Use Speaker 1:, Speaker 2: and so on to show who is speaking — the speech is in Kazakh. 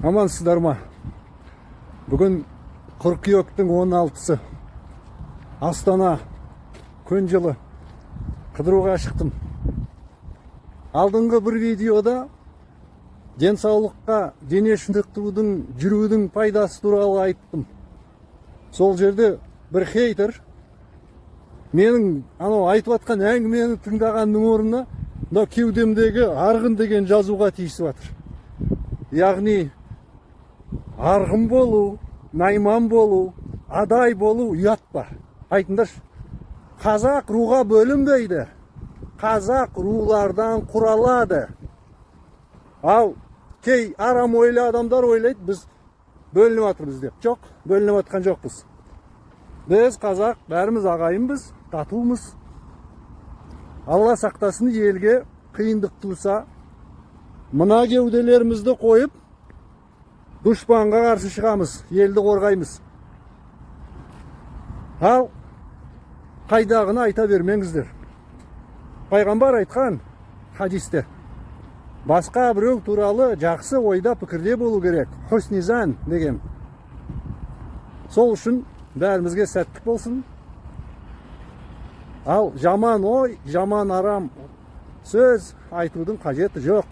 Speaker 1: Амансыздар ма? Бүгін қыркүйектің 16-сы. Астана күн жылы қыдыруға шықтым. Алдыңғы бір видеода денсаулыққа, дене шынықтырудың, жүрудің пайдасы туралы айттым. Сол жерде бір хейтер менің айтып атқан әңгімені тыңдағанның орнына мына кеудемдегі арғын деген жазуға тиісіп жатыр. Яғни арғын болу, найман болу, адай болу ұят па? Айтыңдаршы. Қазақ руға бөлінбейді. Қазақ рулардан құралады. Ал кей арам ойлы адамдар ойлайды, біз бөлініп жатырмыз деп. Жоқ, бөлініп жатқан жоқпыз. Біз қазақ бәріміз ағайынбыз, татумыз. Алла сақтасын, елге қиындық туса, мына кеуделерімізді қойып, дұшпанға қарсы шығамыз, елді қорғаймыз. Ал қайдағыны айта бермеңіздер. Пайғамбар айтқан хадисте, басқа біреу туралы жақсы ойда пікірде болу керек. Хуснизан деген. Сол үшін бәрімізге сәттік болсын. Ал жаман ой, жаман арам сөз айтудың қажеті жоқ.